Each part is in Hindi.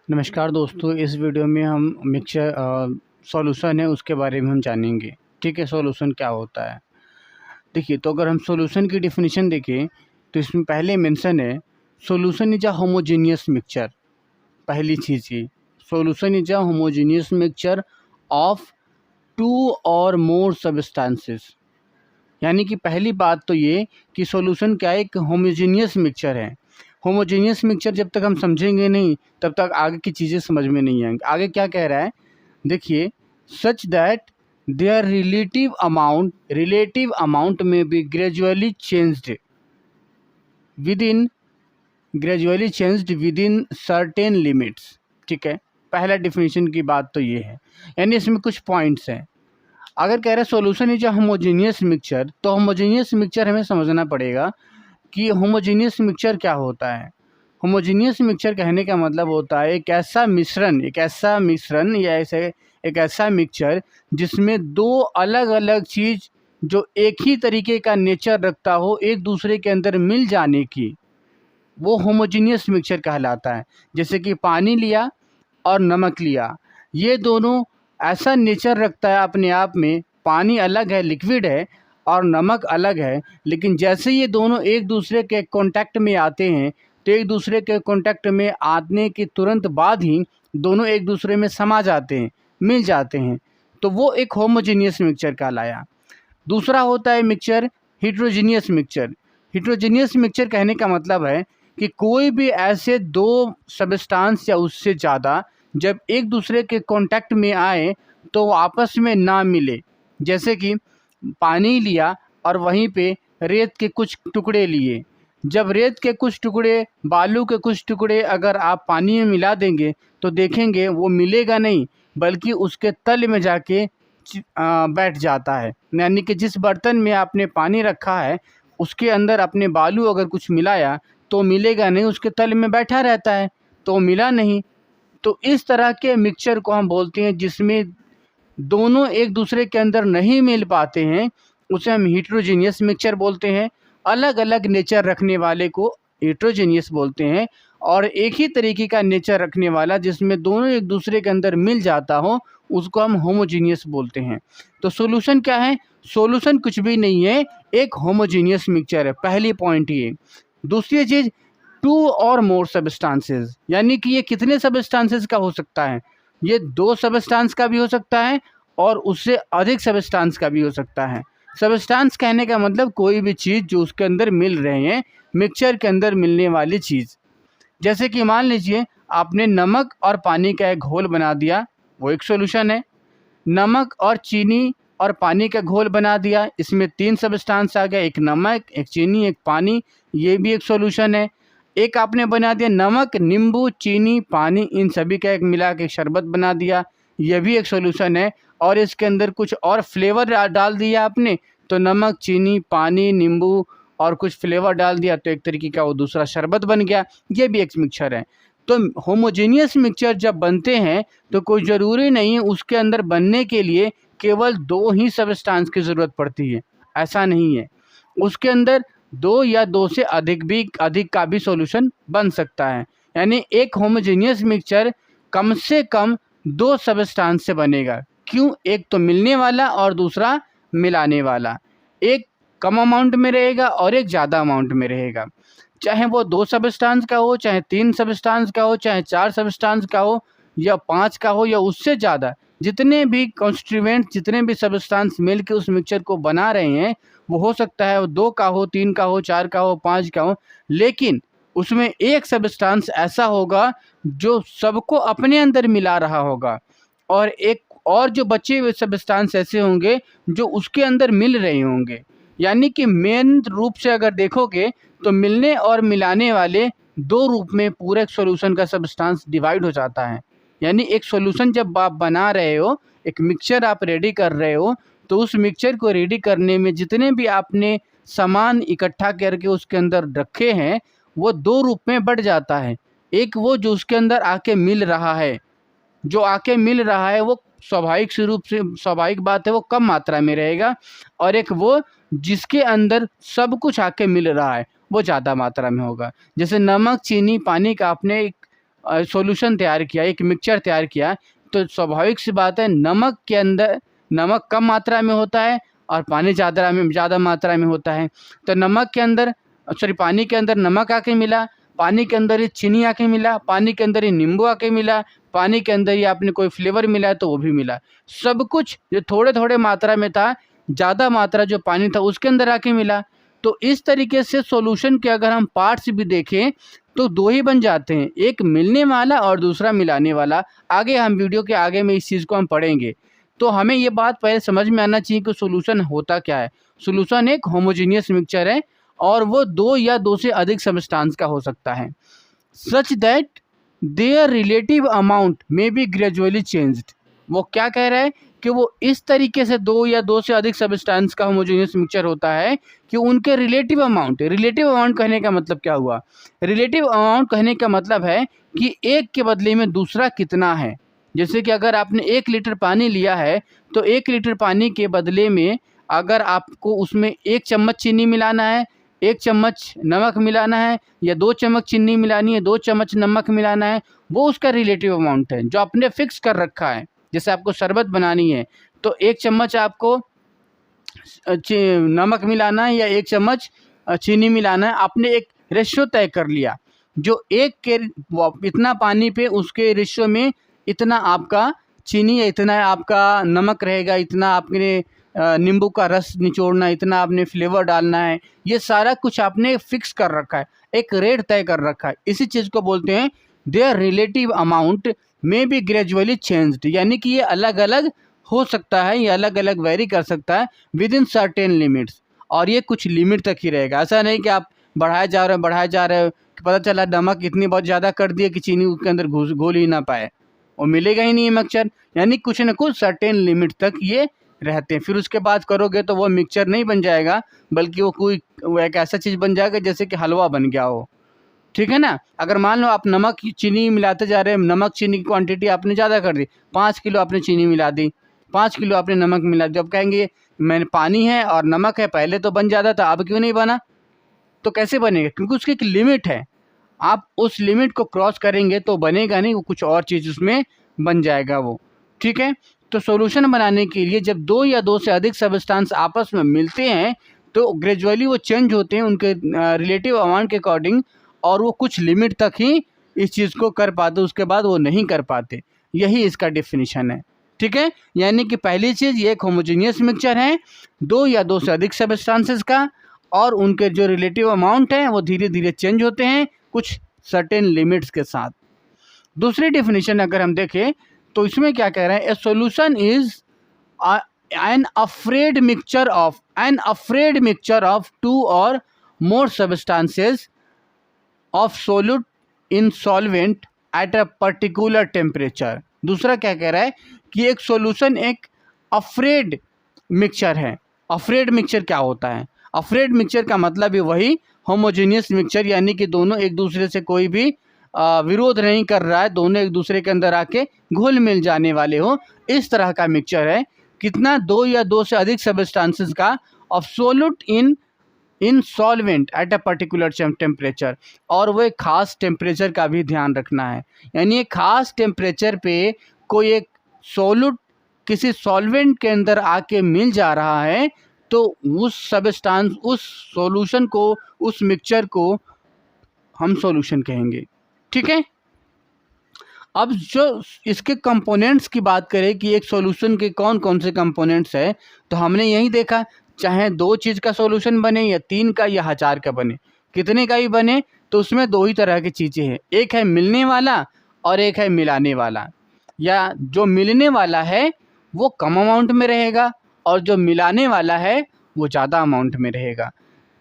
नमस्कार दोस्तों, इस वीडियो में हम मिक्सचर सॉल्यूशन है उसके बारे में हम जानेंगे। ठीक है, सॉल्यूशन क्या होता है। देखिए, तो अगर हम सॉल्यूशन की डेफिनेशन देखें तो इसमें पहले मेंशन है solution is a homogeneous mixture. पहली चीज़ ये solution is a homogeneous mixture of two और मोर सब्सटेंसेस। यानी कि पहली बात तो ये कि सॉल्यूशन क्या है, एक होमोजेनियस मिक्सचर है। होमोजेनियस मिक्सचर जब तक हम समझेंगे नहीं तब तक आगे की चीज़ें समझ में नहीं आएंगी। आगे क्या कह रहा है, देखिए, such that their relative amount में be gradually changed within certain limits. ठीक है, पहला डिफिनीशन की बात तो ये है, यानी इसमें कुछ पॉइंट्स हैं। अगर कह रहे हैं solution is a homogeneous mixture, तो होमोजेनियस मिक्सचर हमें समझना पड़ेगा कि होमोजेनियस मिक्सचर क्या होता है। होमोजेनियस मिक्सचर कहने का मतलब होता है एक ऐसा मिश्रण या ऐसे एक ऐसा मिक्सचर जिसमें दो अलग अलग चीज़ जो एक ही तरीके का नेचर रखता हो एक दूसरे के अंदर मिल जाने की, वो होमोजेनियस मिक्सचर कहलाता है। जैसे कि पानी लिया और नमक लिया, ये दोनों ऐसा नेचर रखता है अपने आप में। पानी अलग है, लिक्विड है, और नमक अलग है, लेकिन जैसे ये दोनों एक दूसरे के कांटेक्ट में आते हैं तो एक दूसरे के कांटेक्ट में आने के तुरंत बाद ही दोनों एक दूसरे में समा जाते हैं, मिल जाते हैं, तो वो एक होमोजेनियस मिक्सचर कहलाया। दूसरा होता है mixture heterogeneous mixture. Heterogeneous mixture कहने का मतलब है कि कोई भी ऐसे दो सब्सटेंस या उससे ज़्यादा जब एक दूसरे के कांटेक्ट में आए तो वो आपस में ना मिले। जैसे कि पानी लिया और वहीं पे रेत के कुछ टुकड़े लिए, जब रेत के कुछ टुकड़े, बालू के कुछ टुकड़े अगर आप पानी में मिला देंगे तो देखेंगे वो मिलेगा नहीं, बल्कि उसके तल में जाके बैठ जाता है। यानी कि जिस बर्तन में आपने पानी रखा है उसके अंदर अपने बालू अगर कुछ मिलाया तो मिलेगा नहीं, उसके तल में बैठा रहता है, तो मिला नहीं। तो इस तरह के मिक्सचर को हम बोलते हैं जिसमें दोनों एक दूसरे के अंदर नहीं मिल पाते हैं, उसे हम हिट्रोजीनियस मिक्सचर बोलते हैं। अलग अलग नेचर रखने वाले को हेट्रोजीनियस बोलते हैं, और एक ही तरीके का नेचर रखने वाला जिसमें दोनों एक दूसरे के अंदर मिल जाता हो उसको हम होमोजीनियस बोलते हैं। तो सॉल्यूशन क्या है? सॉल्यूशन कुछ भी नहीं है, एक होमोजीनियस मिक्सचर है। पहली पॉइंट ये। दूसरी चीज़, टू और मोर सब्सटेंसेस, यानी कि ये कितने सब्सटेंसेस का हो सकता है? ये दो सब्सटेंस का भी हो सकता है और उससे अधिक सब्सटेंस का भी हो सकता है। सब्सटेंस कहने का मतलब कोई भी चीज़ जो उसके अंदर मिल रहे हैं, मिक्सचर के अंदर मिलने वाली चीज़। जैसे कि मान लीजिए आपने नमक और पानी का एक घोल बना दिया, वो एक सॉल्यूशन है। नमक और चीनी और पानी का घोल बना दिया, इसमें तीन सब्सटेंस आ गया, एक नमक, एक चीनी, एक पानी, ये भी एक सॉल्यूशन है। एक आपने बना दिया नमक, नींबू, चीनी, पानी, इन सभी का एक मिला के शरबत बना दिया, ये भी एक सॉल्यूशन है। और इसके अंदर कुछ और फ्लेवर डाल दिया आपने, तो नमक, चीनी, पानी, नींबू और कुछ फ्लेवर डाल दिया तो एक तरीके का वो दूसरा शरबत बन गया, ये भी एक मिक्सचर है। तो होमोजेनियस मिक्सचर जब बनते हैं तो कोई ज़रूरी नहीं है उसके अंदर बनने के लिए केवल दो ही सब्सटेंस की ज़रूरत पड़ती है, ऐसा नहीं है। उसके अंदर दो या दो से अधिक का भी सॉल्यूशन बन सकता है। यानी एक होमोजेनियस मिक्सचर कम से कम दो सब्सटेंस से बनेगा। क्यों? एक तो मिलने वाला और दूसरा मिलाने वाला। एक कम अमाउंट में रहेगा और एक ज़्यादा अमाउंट में रहेगा। चाहे वो दो सब्सटेंस का हो, चाहे तीन सब्सटेंस का हो, चाहे चार सब्सटेंस का हो, या पाँच का हो, या उससे ज़्यादा, जितने भी कॉन्स्टिट्यूएंट, जितने भी सब्सटेंस मिल के उस मिक्सचर को बना रहे हैं, वो हो सकता है वो दो का हो, तीन का हो, चार का हो, पाँच का हो, लेकिन उसमें एक सब्सटेंस ऐसा होगा जो सबको अपने अंदर मिला रहा होगा, और एक और जो बचे हुए सब्सटेंस ऐसे होंगे जो उसके अंदर मिल रहे होंगे। यानी कि मेन रूप से अगर देखोगे तो मिलने और मिलाने वाले दो रूप में पूरे सॉल्यूशन का सब्सटेंस डिवाइड हो जाता है। यानी एक सॉल्यूशन जब आप बना रहे हो, एक मिक्सचर आप रेडी कर रहे हो, तो उस मिक्सचर को रेडी करने में जितने भी आपने सामान इकट्ठा करके उसके अंदर रखे हैं वो दो रूप में बढ़ जाता है। एक वो जो उसके अंदर आके मिल रहा है, जो आके मिल रहा है वो स्वाभाविक बात है वो कम मात्रा में रहेगा, और एक वो जिसके अंदर सब कुछ आके मिल रहा है वो ज़्यादा मात्रा में होगा। जैसे नमक, चीनी, पानी का आपने एक सॉल्यूशन तैयार किया, एक मिक्सचर तैयार किया, तो स्वाभाविक सी बात है नमक के अंदर नमक कम मात्रा में होता है और पानी ज़्यादा मात्रा में होता है। तो नमक के अंदर पानी के अंदर नमक आके मिला, पानी के अंदर ही चीनी आके मिला, पानी के अंदर ही नींबू आके मिला, पानी के अंदर ही आपने कोई फ्लेवर मिला तो वो भी मिला। सब कुछ जो थोड़े थोड़े मात्रा में था, ज़्यादा मात्रा जो पानी था उसके अंदर आके मिला। तो इस तरीके से सॉल्यूशन के अगर हम पार्ट्स भी देखें तो दो ही बन जाते हैं, एक मिलने वाला और दूसरा मिलाने वाला। आगे हम वीडियो के आगे में इस चीज़ को हम पढ़ेंगे। तो हमें ये बात पहले समझ में आना चाहिए कि सॉल्यूशन होता क्या है। सॉल्यूशन एक होमोजेनियस मिक्सचर है और वो दो या दो से अधिक सब्सटेंस का हो सकता है, सच दैट देयर रिलेटिव अमाउंट में बी ग्रेजुअली चेंज्ड। वो क्या कह रहा है कि वो इस तरीके से दो या दो से अधिक सब्सटेंस का होमोजेनियस मिक्सचर होता है कि उनके रिलेटिव अमाउंट कहने का मतलब क्या हुआ? रिलेटिव अमाउंट कहने का मतलब है कि एक के बदले में दूसरा कितना है। जैसे कि अगर आपने 1 लीटर पानी लिया है तो 1 लीटर पानी के बदले में अगर आपको उसमें 1 चम्मच चीनी मिलाना है, 1 चम्मच नमक मिलाना है, या 2 चम्मच चीनी मिलानी है, 2 चम्मच नमक मिलाना है, वो उसका रिलेटिव अमाउंट है जो आपने फिक्स कर रखा है। जैसे आपको शरबत बनानी है तो 1 चम्मच आपको नमक मिलाना है या 1 चम्मच चीनी मिलाना है। आपने एक रेशियो तय कर लिया, जो एक के इतना पानी पे उसके रेशियो में इतना आपका चीनी या इतना आपका नमक रहेगा, इतना आपने नींबू का रस निचोड़ना, इतना आपने फ्लेवर डालना है। ये सारा कुछ आपने फिक्स कर रखा है, एक रेट तय कर रखा है। इसी चीज़ को बोलते हैं देयर रिलेटिव अमाउंट में बी ग्रेजुअली चेंज्ड, यानी कि ये अलग अलग हो सकता है, ये अलग अलग वेरी कर सकता है विद इन सर्टेन लिमिट्स, और ये कुछ लिमिट तक ही रहेगा। ऐसा नहीं कि आप बढ़ाए जा रहे हो कि पता चला नमक इतनी बहुत ज़्यादा कर दिया कि चीनी उसके अंदर घोल ही ना पाए, और मिलेगा ही नहीं है मिक्सचर। यानी कुछ न कुछ सर्टेन लिमिट तक ये रहते हैं। फिर उसके बाद करोगे तो वो मिक्सचर नहीं बन जाएगा, बल्कि वो एक ऐसा चीज़ बन जाएगा जैसे कि हलवा बन गया हो। ठीक है ना? अगर मान लो आप नमक चीनी मिलाते जा रहे हैं, नमक चीनी की क्वांटिटी आपने ज़्यादा कर दी, 5 किलो आपने चीनी मिला दी, 5 किलो आपने नमक मिला दिया। अब कहेंगे मैंने पानी है और नमक है, पहले तो बन जाता था, अब क्यों नहीं बना? तो कैसे बनेगा? क्योंकि उसकी एक लिमिट है, आप उस लिमिट को क्रॉस करेंगे तो बनेगा नहीं, वो कुछ और चीज़ उसमें बन जाएगा वो। ठीक है? तो सॉल्यूशन बनाने के लिए जब दो या दो से अधिक सब्सटेंस आपस में मिलते हैं तो ग्रेजुअली वो चेंज होते हैं उनके रिलेटिव अमाउंट के अकॉर्डिंग, और वो कुछ लिमिट तक ही इस चीज़ को कर पाते, उसके बाद वो नहीं कर पाते। यही इसका डेफिनेशन है। ठीक है? यानी कि पहली चीज़, ये एक होमोजेनियस मिक्सचर है दो या दो से अधिक सब्सटेंसेस का, और उनके जो रिलेटिव अमाउंट हैं वो धीरे धीरे चेंज होते हैं कुछ सर्टेन लिमिट्स के साथ। दूसरी डेफिनेशन अगर हम देखें तो इसमें क्या कह रहे हैं? ए solution is an afraid mixture of two or more substances of solute in solvent at a particular temperature। दूसरा क्या कह रहा है कि एक सॉल्यूशन एक अफ्रेड मिक्सचर है। अफ्रेड मिक्सचर क्या होता है? अफ्रेड मिक्सचर का मतलब ही वही होमोजेनियस मिक्सचर, यानी कि दोनों एक दूसरे से कोई भी विरोध नहीं कर रहा है, दोनों एक दूसरे के अंदर आके घुल मिल जाने वाले हो, इस तरह का मिक्सचर है। कितना? दो या दो से अधिक सब्सटेंसेस का of solute in solvent at a particular temperature, और वो एक खास टेम्परेचर का भी ध्यान रखना है। यानी एक खास टेम्परेचर पे कोई एक सोल्यूट किसी सॉल्वेंट के अंदर आके मिल जा रहा है तो उस सब्सटेंस, उस सॉल्यूशन को, उस मिक्सचर को हम सॉल्यूशन कहेंगे। ठीक है? अब जो इसके कंपोनेंट्स की बात करें कि एक सॉल्यूशन के कौन कौन से कंपोनेंट्स है, तो हमने यही देखा, चाहे दो चीज़ का सॉल्यूशन बने या 3 का या 1000 का बने, कितने का ही बने, तो उसमें दो ही तरह की चीज़ें हैं, एक है मिलने वाला और एक है मिलाने वाला। या जो मिलने वाला है वो कम अमाउंट में रहेगा और जो मिलाने वाला है वो ज़्यादा अमाउंट में रहेगा।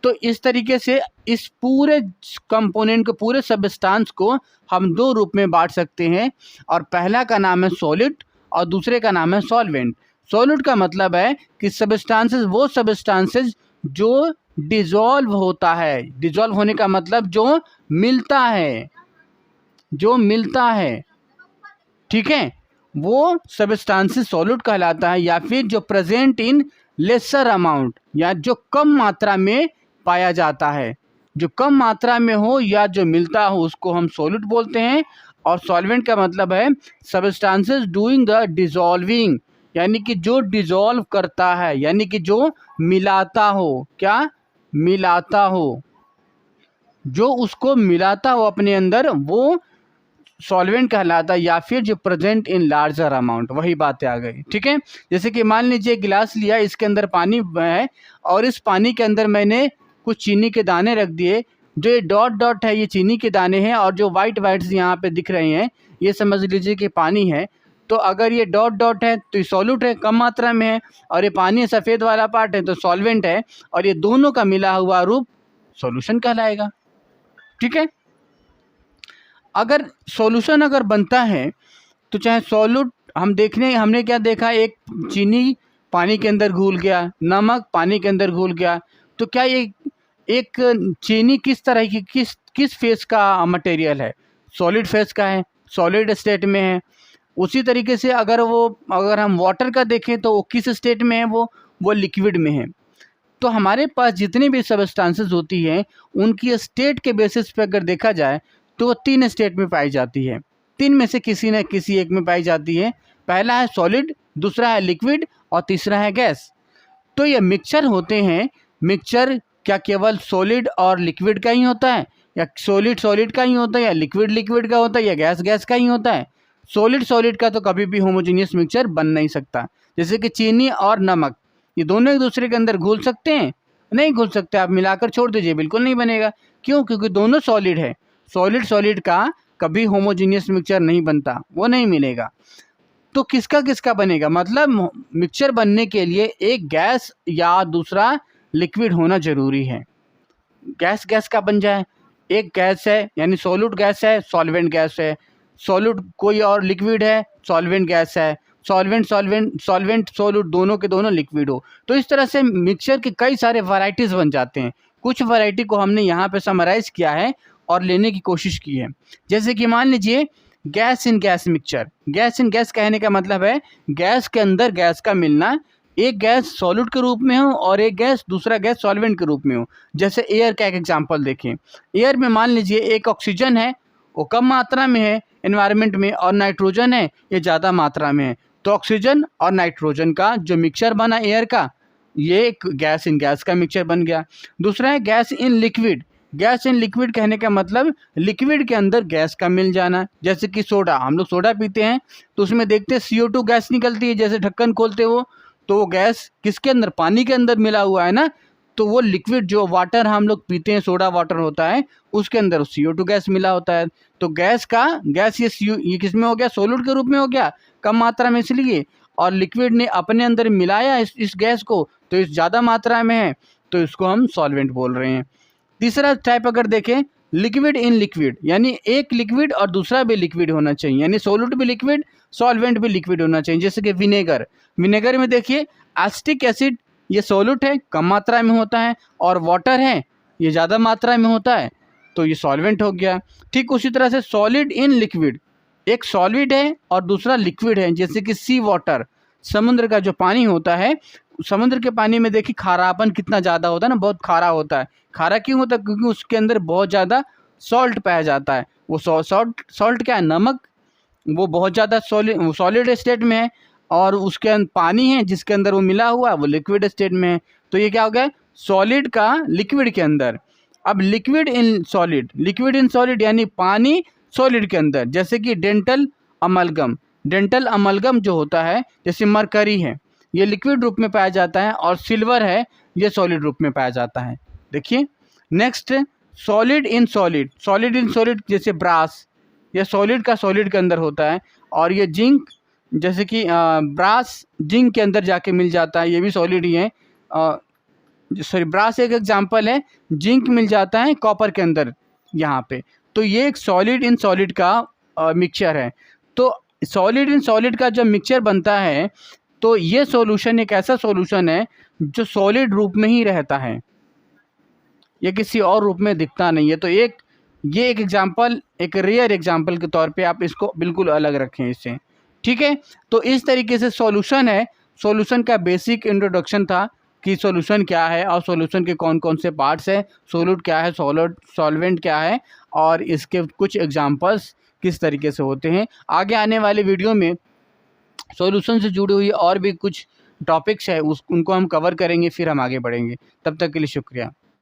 तो इस तरीके से इस पूरे कंपोनेंट को, पूरे सब्सटेंस को हम दो रूप में बांट सकते हैं, और पहला का नाम है सॉलिड और दूसरे का नाम है सॉल्वेंट। सॉलिड का मतलब है कि सब्सटेंसेस, वो सब्सटेंसेस जो डिजॉल्व होता है, डिजॉल्व होने का मतलब जो मिलता है, जो मिलता है। ठीक है? वो सब्सटेंसेस सॉलिड कहलाता है, या फिर जो प्रेजेंट इन लेसर अमाउंट, या जो कम मात्रा में पाया जाता है, जो कम मात्रा में हो या जो मिलता हो उसको हम सॉलिड बोलते हैं, और सॉल्वेंट का मतलब है सबस्टांसेस डूइंग द डिजॉल्विंग, यानी कि जो डिजॉल्व करता है, यानी कि जो मिलाता हो, क्या मिलाता हो, जो उसको मिलाता हो अपने अंदर, वो सॉल्वेंट कहलाता है, या फिर जो प्रेजेंट इन लार्जर अमाउंट, वही बातें आ गई। ठीक है, जैसे कि मान लीजिए गिलास लिया, इसके अंदर पानी है और इस पानी के अंदर मैंने कुछ चीनी के दाने रख दिए, जो ये डॉट डॉट है ये चीनी के दाने हैं, और जो वाइट वाइट्स यहाँ पे दिख रहे हैं ये समझ लीजिए कि पानी है। तो अगर ये डॉट डॉट है तो ये सॉल्यूट है, कम मात्रा में है, और ये पानी सफ़ेद वाला पार्ट है तो सॉल्वेंट है, और ये दोनों का मिला हुआ रूप सॉल्यूशन कहलाएगा। ठीक है, अगर सॉल्यूशन अगर बनता है तो चाहे सॉल्यूट, हमने क्या देखा, एक चीनी पानी के अंदर घुल गया, नमक पानी के अंदर घुल गया, तो क्या ये एक चीनी किस तरह की, किस फेस का मटेरियल है, सॉलिड फेस का है, सॉलिड स्टेट में है। उसी तरीके से अगर हम वाटर का देखें तो वो किस स्टेट में है, वो लिक्विड में है। तो हमारे पास जितनी भी सबस्टांसेस होती हैं उनकी स्टेट के बेसिस पे अगर देखा जाए तो वो 3 स्टेट में पाई जाती है, 3 में से किसी न किसी एक में पाई जाती है। पहला है सॉलिड, दूसरा है लिक्विड और तीसरा है गैस। तो ये मिक्सचर होते हैं, मिक्सचर क्या केवल सॉलिड और लिक्विड का ही होता है, या सॉलिड सॉलिड का ही होता है, या लिक्विड लिक्विड का होता है, या गैस गैस का ही होता है। सॉलिड सॉलिड का तो कभी भी होमोजीनियस मिक्सचर बन नहीं सकता। जैसे कि चीनी और नमक, ये दोनों एक दूसरे के अंदर घुल सकते हैं? नहीं घुल सकते, आप मिलाकर छोड़ दीजिए, बिल्कुल नहीं बनेगा। क्यों? क्योंकि दोनों सॉलिड है। सॉलिड सॉलिड का कभी होमोजीनियस मिक्सचर नहीं बनता, वो नहीं मिलेगा। तो किसका किसका बनेगा, मतलब मिक्सचर बनने के लिए एक गैस या दूसरा लिक्विड होना जरूरी है। गैस गैस का बन जाए, एक गैस है यानी सॉल्यूट गैस है, सॉल्वेंट गैस है, सॉल्यूट कोई और लिक्विड है, सॉल्वेंट गैस है, सॉल्वेंट सॉल्यूट दोनों के दोनों लिक्विड हो। तो इस तरह से मिक्सचर के कई सारे वैरायटीज़ बन जाते हैं। कुछ वैरायटी को हमने यहाँ पे समराइज़ किया है और लेने की कोशिश की है। जैसे कि मान लीजिए gas in gas mixture. Gas in gas कहने का मतलब है गैस के अंदर गैस का मिलना, एक गैस सॉल्यूट के रूप में हो और एक गैस दूसरा गैस सॉल्वेंट के रूप में हो। जैसे एयर का एक एग्जांपल देखें, एयर में मान लीजिए एक ऑक्सीजन है, वो कम मात्रा में है एनवायरनमेंट में, और नाइट्रोजन है, ये ज़्यादा मात्रा में है। तो ऑक्सीजन और नाइट्रोजन का जो मिक्सचर बना एयर का, ये एक गैस इन गैस का मिक्सचर बन गया। दूसरा है gas in liquid. Gas in liquid कहने का मतलब लिक्विड के अंदर गैस का मिल जाना। जैसे कि सोडा, हम लोग सोडा पीते हैं तो उसमें देखते हैं CO2 गैस निकलती है, जैसे ढक्कन खोलते हो तो वो गैस किसके अंदर, पानी के अंदर मिला हुआ है ना। तो वो लिक्विड जो वाटर हम लोग पीते हैं, सोडा वाटर होता है, उसके अंदर CO2 गैस मिला होता है। तो गैस ये किस में हो गया, सोल्यूट के रूप में हो गया, कम मात्रा में इसलिए, और लिक्विड ने अपने अंदर मिलाया इस गैस को, तो इस ज़्यादा मात्रा में है, तो इसको हम सॉल्वेंट बोल रहे हैं। तीसरा टाइप अगर देखें, लिक्विड इन लिक्विड, यानी एक लिक्विड और दूसरा भी लिक्विड होना चाहिए, यानी सोल्यूट भी लिक्विड, सॉल्वेंट भी लिक्विड होना चाहिए। जैसे कि विनेगर, विनेगर में देखिए एसिटिक एसिड ये सोल्यूट है, कम मात्रा में होता है, और वाटर है ये ज़्यादा मात्रा में होता है, तो ये सॉल्वेंट हो गया। ठीक उसी तरह से सॉलिड इन लिक्विड, एक सॉलिड है और दूसरा लिक्विड है। जैसे कि सी वाटर, समुद्र का जो पानी होता है, समुद्र के पानी में देखिए खारापन कितना ज़्यादा होता है ना, बहुत खारा होता है। खारा क्यों होता है? क्योंकि उसके अंदर बहुत ज़्यादा सॉल्ट पाया जाता है। वो सॉल्ट क्या है, नमक, वो बहुत ज़्यादा सॉलिड स्टेट में है, और उसके अंदर पानी है जिसके अंदर वो मिला हुआ है, वो लिक्विड स्टेट में है। तो ये क्या हो गया, सॉलिड का लिक्विड के अंदर। अब लिक्विड इन सॉलिड यानी पानी सॉलिड के अंदर। जैसे कि डेंटल अमलगम जो होता है, जैसे मरकरी है, ये लिक्विड रूप में पाया जाता है, और सिल्वर है ये सॉलिड रूप में पाया जाता है। देखिए नेक्स्ट, सॉलिड इन सॉलिड जैसे ब्रास, ये सॉलिड का सॉलिड के अंदर होता है, और ये जिंक, जैसे कि ब्रास जिंक के अंदर जाके मिल जाता है, ये भी सॉलिड ही है। ब्रास एक एग्जांपल है, जिंक मिल जाता है कॉपर के अंदर यहाँ पे। तो ये एक सॉलिड इन सॉलिड का मिक्सचर है। तो सॉलिड इन सॉलिड का जब मिक्सचर बनता है तो ये सॉल्यूशन एक ऐसा सॉल्यूशन है जो सॉलिड रूप में ही रहता है, ये किसी और रूप में दिखता नहीं है। तो ये एक एग्जांपल, एक रेयर एग्जांपल के तौर पे आप इसको बिल्कुल अलग रखें इससे। ठीक है, तो इस तरीके से सॉल्यूशन है, सॉल्यूशन का बेसिक इंट्रोडक्शन था कि सॉल्यूशन क्या है और सॉल्यूशन के कौन कौन से पार्ट्स हैं, सोल्यूट क्या है, सॉल्वेंट क्या है, और इसके कुछ एग्जांपल्स किस तरीके से होते हैं। आगे आने वाले वीडियो में सॉल्यूशन से जुड़ी हुई और भी कुछ टॉपिक्स है उनको हम कवर करेंगे, फिर हम आगे बढ़ेंगे। तब तक के लिए शुक्रिया।